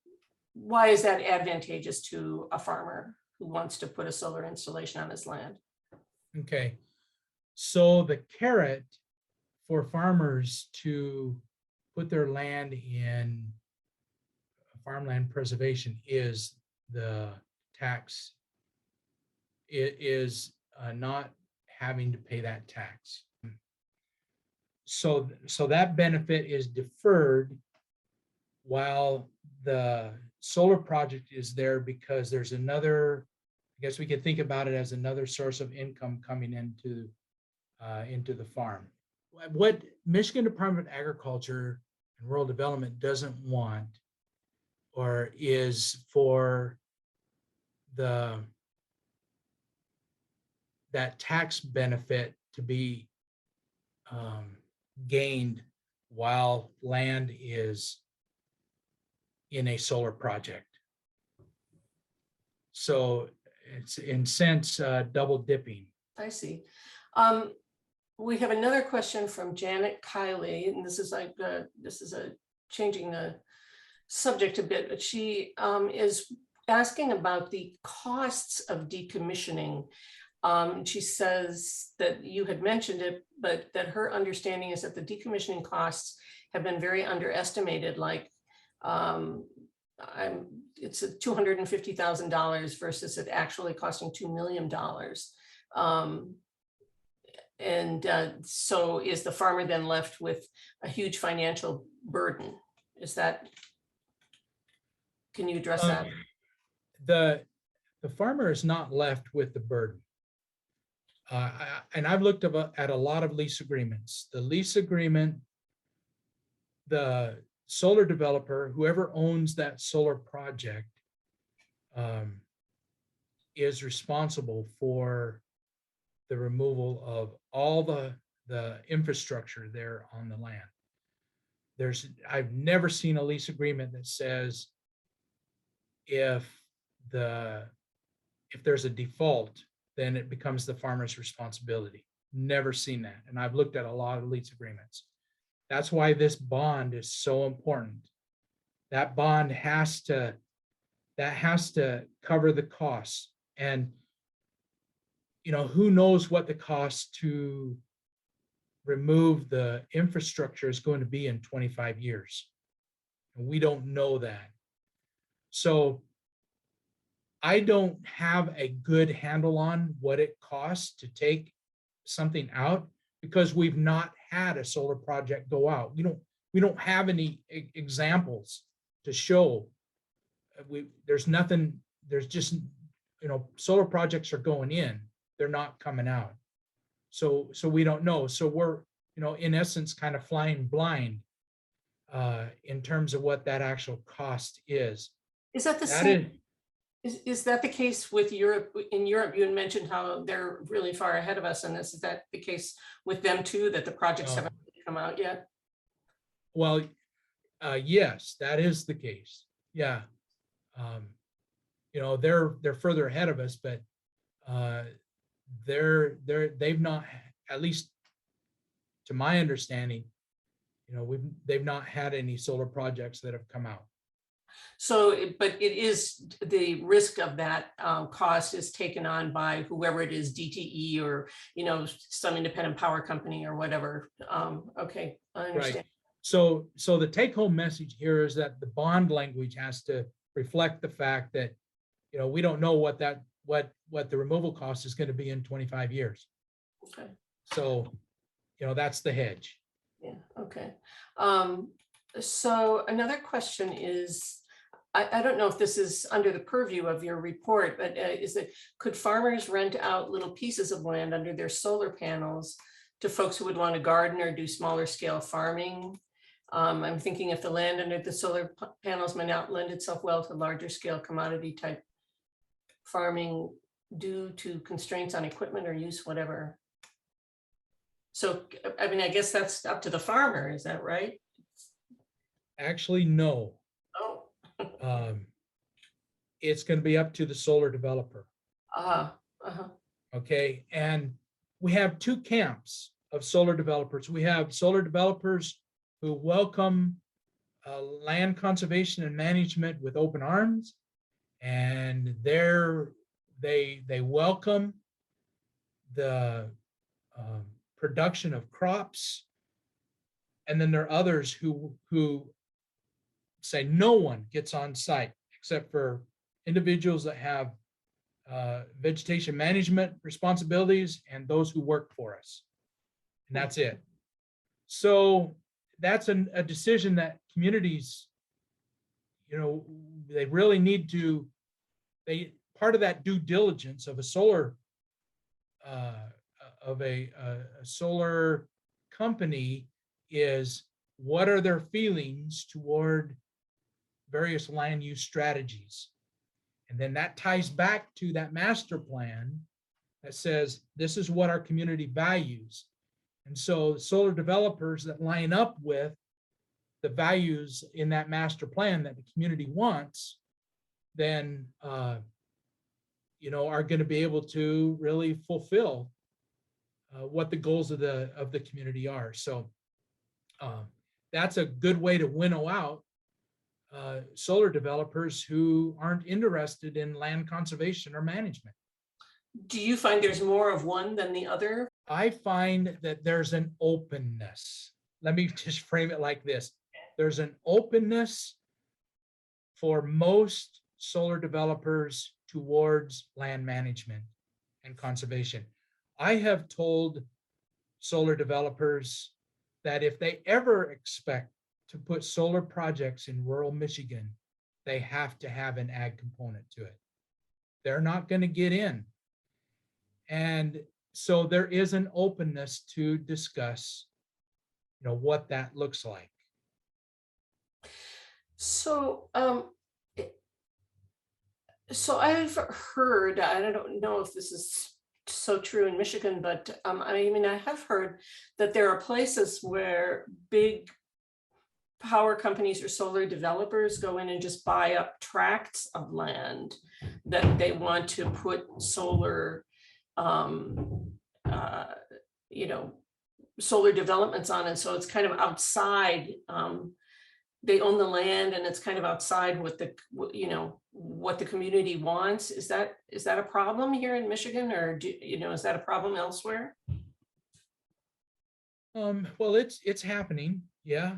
Why is that advantageous to a farmer who wants to put a solar installation on his land? Okay, so the carrot for farmers to put their land in farmland preservation is the tax. It is not having to pay that tax. So that benefit is deferred while the solar project is there, because there's another, I guess we could think about it as another source of income coming into the farm. What Michigan Department of Agriculture and Rural Development doesn't want, or is for that tax benefit to be gained while land is in a solar project. So it's in sense double dipping. I see. We have another question from Janet Kiley, and this is like changing the subject a bit, but she is asking about the costs of decommissioning. She says that you had mentioned it, but that her understanding is that the decommissioning costs have been very underestimated. Like it's $250,000 versus it actually costing $2 million. So is the farmer then left with a huge financial burden? Is that, can you address that? The farmer is not left with the burden. And I've looked at a lot of lease agreements. The lease agreement, the solar developer, whoever owns that solar project, is responsible for the removal of all the infrastructure there on the land. I've never seen a lease agreement that says if there's a default, then it becomes the farmer's responsibility. Never seen that. And I've looked at a lot of lease agreements. That's why this bond is so important. That bond has to cover the costs. And who knows what the cost to remove the infrastructure is going to be in 25 years. And we don't know that. So I don't have a good handle on what it costs to take something out because we've not had a solar project go out. We don't have any examples to show. There's nothing, there's just, solar projects are going in, they're not coming out. So we don't know. So we're, in essence, kind of flying blind in terms of what that actual cost is. Is that the same? Is that the case with Europe? In Europe, you had mentioned how they're really far ahead of us in this. Is that the case with them too, that the projects haven't come out yet? Well, yes, that is the case. Yeah. They're further ahead of us, but they've not, at least to my understanding, they've not had any solar projects that have come out. So, but it is, the risk of that cost is taken on by whoever it is, DTE or, some independent power company or whatever. Okay, I understand. Right. So the take home message here is that the bond language has to reflect the fact that, we don't know what the removal cost is going to be in 25 years. Okay. So, that's the hedge. Yeah, okay. So another question is, I don't know if this is under the purview of your report, but could farmers rent out little pieces of land under their solar panels to folks who would want to garden or do smaller scale farming? I'm thinking if the land under the solar panels may not lend itself well to larger scale commodity type farming due to constraints on equipment or use, whatever. So, I mean, I guess that's up to the farmer, is that right? Actually, no. Oh. It's going to be up to the solar developer. Okay. And we have two camps of solar developers. We have solar developers who welcome land conservation and management with open arms. And they welcome the production of crops. And then there are others who say no one gets on site except for individuals that have vegetation management responsibilities and those who work for us. And that's it. So that's a decision that communities, they really need to, part of that due diligence of a solar, solar company is what are their feelings toward various land use strategies. And then that ties back to that master plan that says, this is what our community values. And so solar developers that line up with the values in that master plan that the community wants, then are going to be able to really fulfill what the goals of the community are. So that's a good way to winnow out solar developers who aren't interested in land conservation or management. Do you find there's more of one than the other? I find that there's an openness. Let me just frame it like this. There's an openness for most solar developers towards land management and conservation. I have told solar developers that if they ever expect to put solar projects in rural Michigan, they have to have an ag component to it. They're not going to get in. And so there is an openness to discuss, what that looks like. So, so I've heard, I don't know if this is so true in Michigan, but I have heard that there are places where big power companies or solar developers go in and just buy up tracts of land that they want to put solar, solar developments on. And so it's kind of outside, they own the land and it's kind of outside what the community wants. Is that a problem here in Michigan, or is that a problem elsewhere? Well, it's happening. Yeah.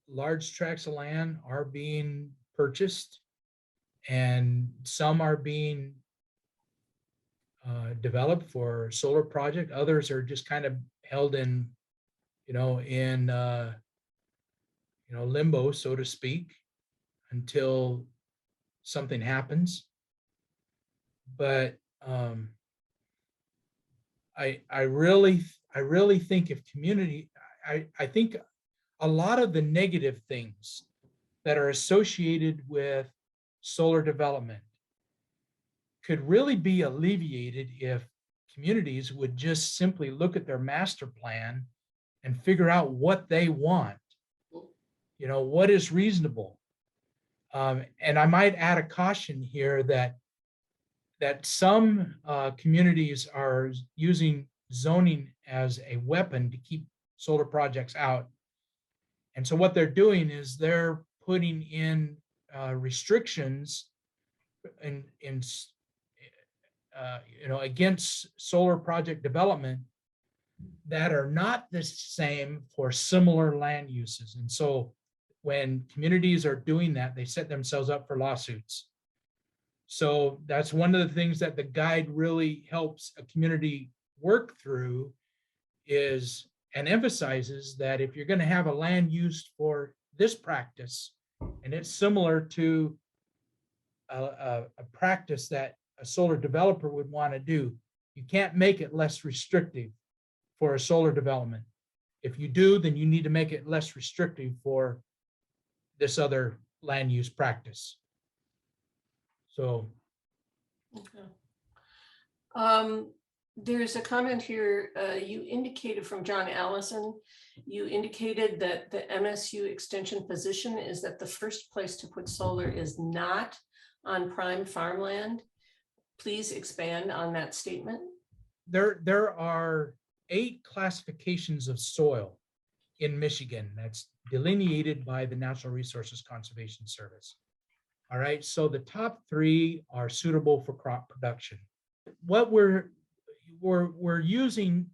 Large tracts of land are being purchased and some are being developed for solar project. Others are just kind of held in, limbo, so to speak, until something happens. But I really think if community, I think a lot of the negative things that are associated with solar development could really be alleviated if communities would just simply look at their master plan and figure out what they want, what is reasonable. And I might add a caution here that some communities are using zoning as a weapon to keep solar projects out. And so what they're doing is they're putting in restrictions against solar project development that are not the same for similar land uses. And so when communities are doing that, they set themselves up for lawsuits. So that's one of the things that the guide really helps a community work through is, and emphasizes that if you're going to have a land used for this practice, and it's similar to a practice that a solar developer would want to do, you can't make it less restrictive for a solar development. If you do, then you need to make it less restrictive for this other land use practice. So. Okay. There's a comment here, you indicated from John Allison, you indicated that the MSU Extension position is that the first place to put solar is not on prime farmland. Please expand on that statement. There are 8 classifications of soil in Michigan that's delineated by the Natural Resources Conservation Service. All right, so the top 3 are suitable for crop production. What we're using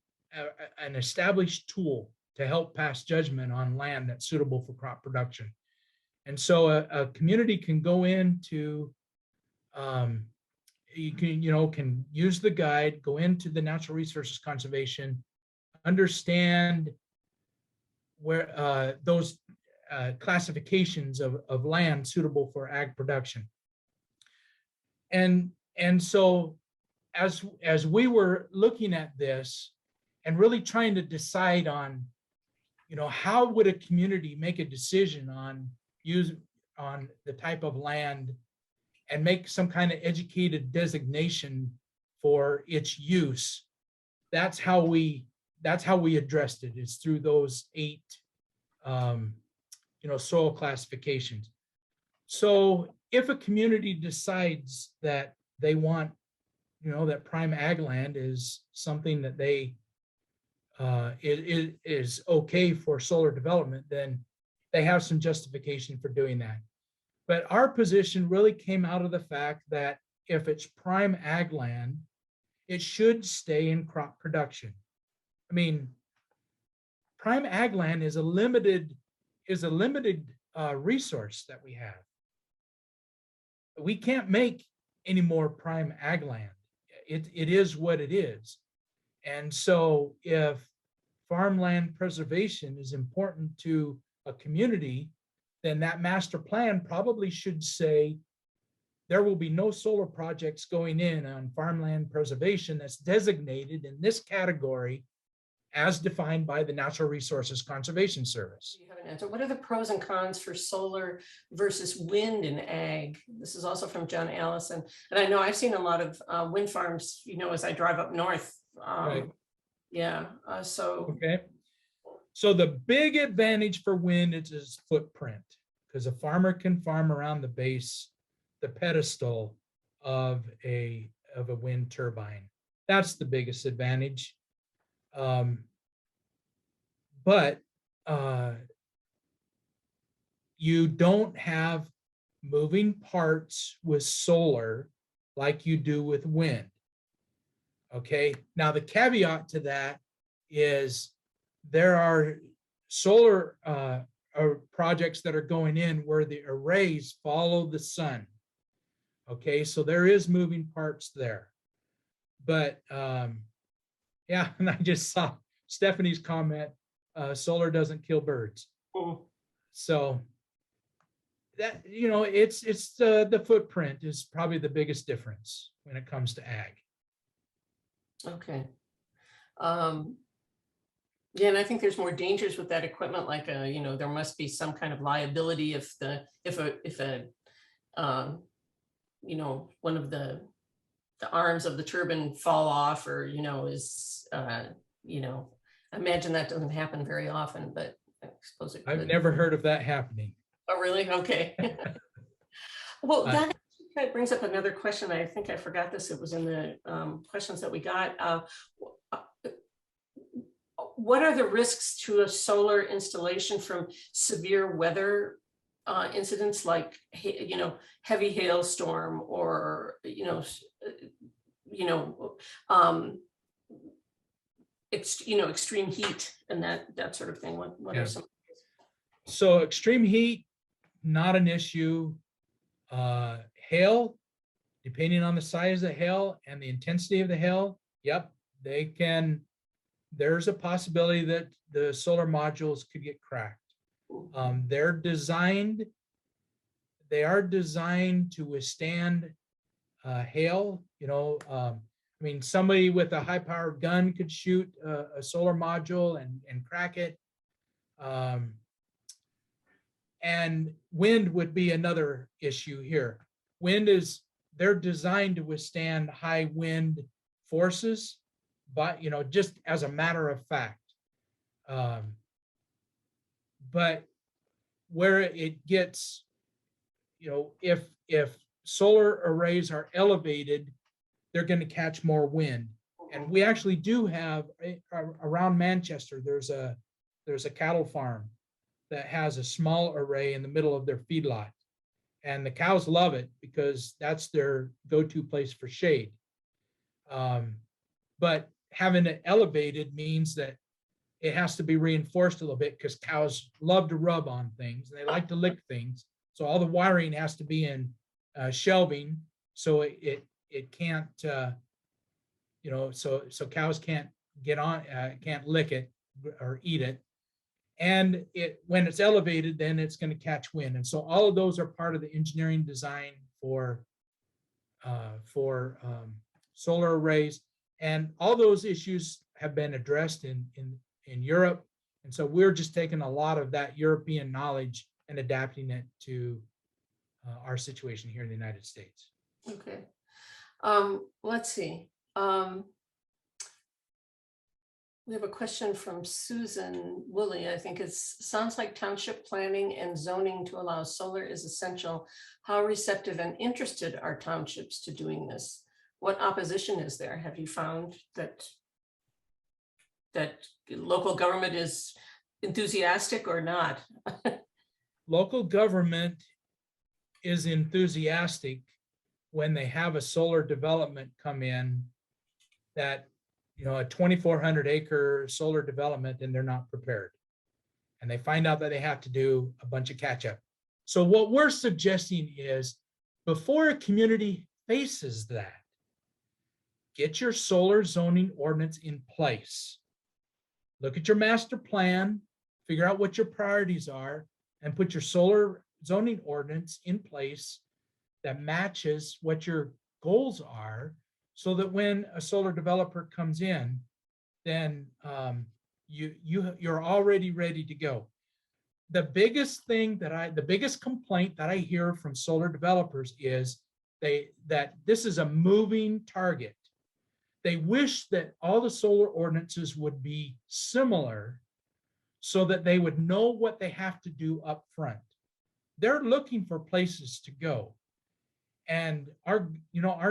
an established tool to help pass judgment on land that's suitable for crop production. And so a community can go into, you can use the guide, go into the Natural Resources Conservation, understand where those classifications of land suitable for ag production. And so as we were looking at this and really trying to decide on, how would a community make a decision on the type of land and make some kind of educated designation for its use, that's how we addressed it, is through those 8 soil classifications. So if a community decides that they want, that prime ag land is something that they it is okay for solar development, then they have some justification for doing that. But our position really came out of the fact that if it's prime ag land, it should stay in crop production. I mean, prime ag land is a limited resource that we have. We can't make any more prime ag land. It is what it is. And so if farmland preservation is important to a community, then that master plan probably should say there will be no solar projects going in on farmland preservation that's designated in this category as defined by the Natural Resources Conservation Service. You have an answer. What are the pros and cons for solar versus wind in ag? This is also from John Allison. And I know I've seen a lot of wind farms, as I drive up north. Right. Yeah, so. Okay. So the big advantage for wind is its footprint, because a farmer can farm around the base, the pedestal of a wind turbine. That's the biggest advantage. But you don't have moving parts with solar like you do with wind. Okay, now the caveat to that is there are solar projects that are going in where the arrays follow the sun. Okay, so there is moving parts there. But yeah, and I just saw Stephanie's comment, solar doesn't kill birds. Oh. So that, it's the footprint is probably the biggest difference when it comes to ag. Okay. Yeah, and I think there's more dangers with that equipment, like there must be some kind of liability if one of the arms of the turbine fall off, or I imagine that doesn't happen very often, but I suppose it could. I've never heard of that happening. Oh, really? Okay. Well, that brings up another question. I think I forgot this. It was in the questions that we got. What are the risks to a solar installation from severe weather incidents, like heavy hailstorm, or extreme heat and that sort of thing? What are some? So extreme heat, not an issue. Hail, depending on the size of the hail and the intensity of the hail, yep, they can. There's a possibility that the solar modules could get cracked. They are designed to withstand hail. I mean, somebody with a high-powered gun could shoot a solar module and crack it. And wind would be another issue here. They're designed to withstand high wind forces, but just as a matter of fact. But where it gets, if solar arrays are elevated, they're going to catch more wind. And we actually do have around Manchester, there's a cattle farm that has a small array in the middle of their feedlot. And the cows love it because that's their go-to place for shade. But having it elevated means that it has to be reinforced a little bit, because cows love to rub on things and they like to lick things. So all the wiring has to be in shelving, so it can't, so cows can't get on, can't lick it or eat it. And when it's elevated, then it's going to catch wind. And so all of those are part of the engineering design for solar arrays. And all those issues have been addressed in Europe. And so we're just taking a lot of that European knowledge and adapting it to our situation here in the United States. Okay. Let's see. We have a question from Susan Woolley. I think sounds like township planning and zoning to allow solar is essential. How receptive and interested are townships to doing this? What opposition is there? Have you found that local government is enthusiastic or not? Local government is enthusiastic when they have a solar development come in that, you know, a 2,400 acre solar development, and they're not prepared. And they find out that they have to do a bunch of catch up. So what we're suggesting is, before a community faces that, get your solar zoning ordinance in place. Look at your master plan, figure out what your priorities are, and put your solar zoning ordinance in place that matches what your goals are, so that when a solar developer comes in, then you're already ready to go. The biggest complaint that I hear from solar developers is that this is a moving target. They wish that all the solar ordinances would be similar so that they would know what they have to do up front. They're looking for places to go. And our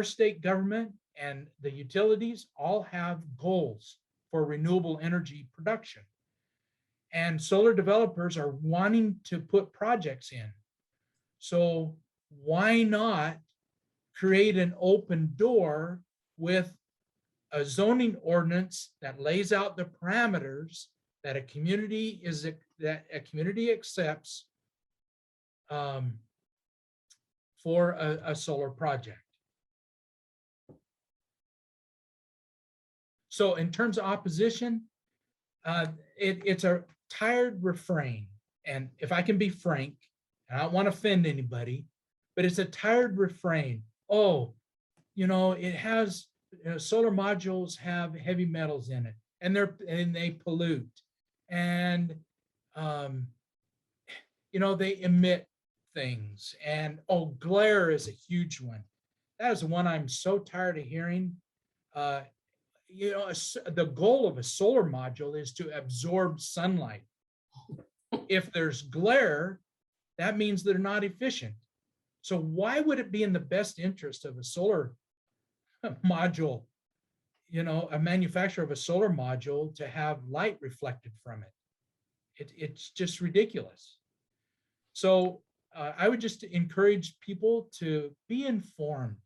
state government and the utilities all have goals for renewable energy production. And solar developers are wanting to put projects in. So why not create an open door with a zoning ordinance that lays out the parameters that a community accepts for a solar project. So in terms of opposition, it's a tired refrain. And if I can be frank, and I don't want to offend anybody, but it's a tired refrain. Oh, it has, solar modules have heavy metals in it, and they pollute, and they emit things, and glare is a huge one. That is the one I'm so tired of hearing. The goal of a solar module is to absorb sunlight. If there's glare, that means they're not efficient. So why would it be in the best interest of a solar module, a manufacturer of a solar module, to have light reflected from it? It's just ridiculous. So I would just encourage people to be informed.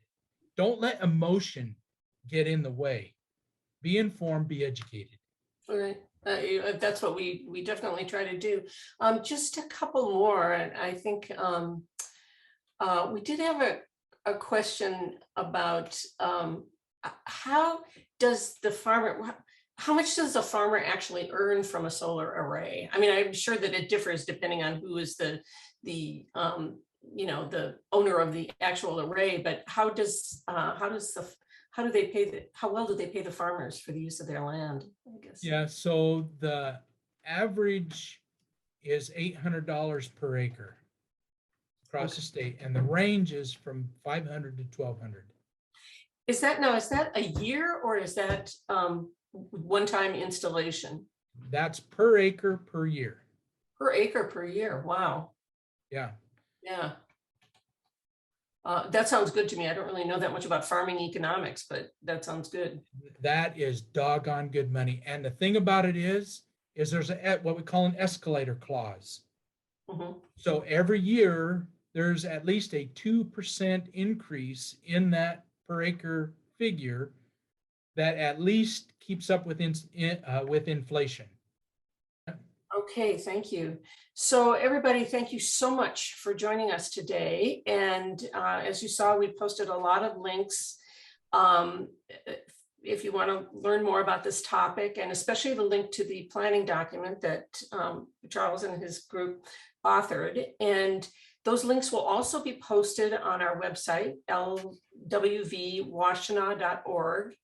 Don't let emotion get in the way. Be informed, be educated. All right. That's what we definitely try to do. Just a couple more. And I think we did have a question about how much does the farmer actually earn from a solar array? I mean, I'm sure that it differs depending on who is the owner of the actual array, but how well do they pay the farmers for the use of their land, I guess? Yeah, so the average is $800 per acre across the state, and the range is from $500 to $1,200. Is that a year, or is that one-time installation? That's per acre per year. Per acre per year. Wow. Yeah. Yeah. That sounds good to me. I don't really know that much about farming economics, but that sounds good. That is doggone good money. And the thing about it is there's what we call an escalator clause. Mm-hmm. So every year there's at least a 2% increase in that per acre figure that at least keeps up with inflation. Okay, thank you. So everybody, thank you so much for joining us today. And as you saw, we posted a lot of links if you want to learn more about this topic, and especially the link to the planning document that Charles and his group authored. And those links will also be posted on our website, lwvwashina.org.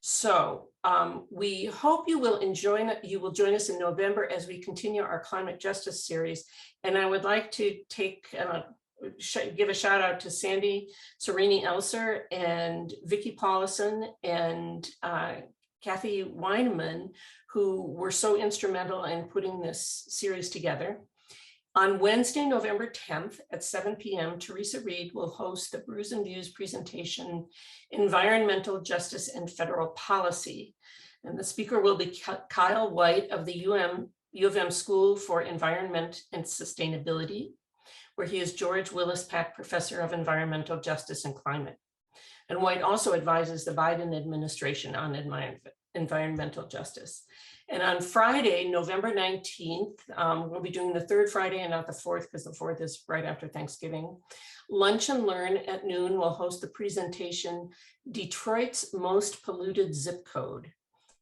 So we hope you will join us in November as we continue our climate justice series. And I would like to give a shout out to Sandy Serini Elser and Vicki Paulison and Kathy Weineman, who were so instrumental in putting this series together. On Wednesday, November 10th at 7 p.m., Teresa Reed will host the Brews and Views presentation, Environmental Justice and Federal Policy. And the speaker will be Kyle White of the U of M School for Environment and Sustainability, where he is George Willis Pack Professor of Environmental Justice and Climate. And White also advises the Biden administration on environmental justice. And on Friday, November 19th, we'll be doing the third Friday and not the fourth, because the fourth is right after Thanksgiving. Lunch and Learn at noon will host the presentation, Detroit's Most Polluted Zip Code,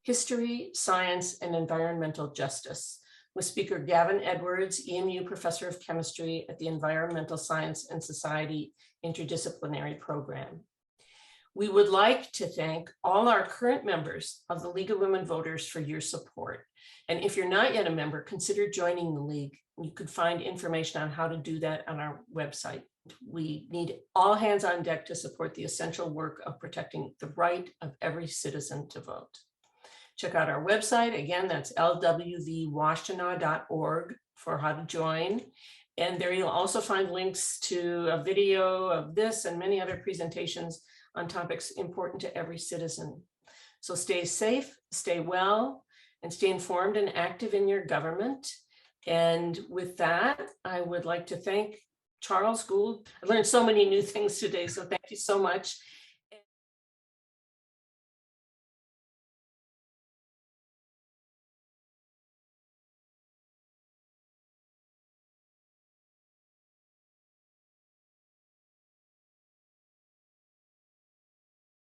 History, Science, and Environmental Justice, with speaker Gavin Edwards, EMU Professor of Chemistry at the Environmental Science and Society Interdisciplinary Program. We would like to thank all our current members of the League of Women Voters for your support. And if you're not yet a member, consider joining the League. You could find information on how to do that on our website. We need all hands on deck to support the essential work of protecting the right of every citizen to vote. Check out our website. Again, that's lwvwashtenaw.org for how to join. And there you'll also find links to a video of this and many other presentations on topics important to every citizen. So stay safe, stay well, and stay informed and active in your government. And with that, I would like to thank Charles Gould. I learned so many new things today, so thank you so much.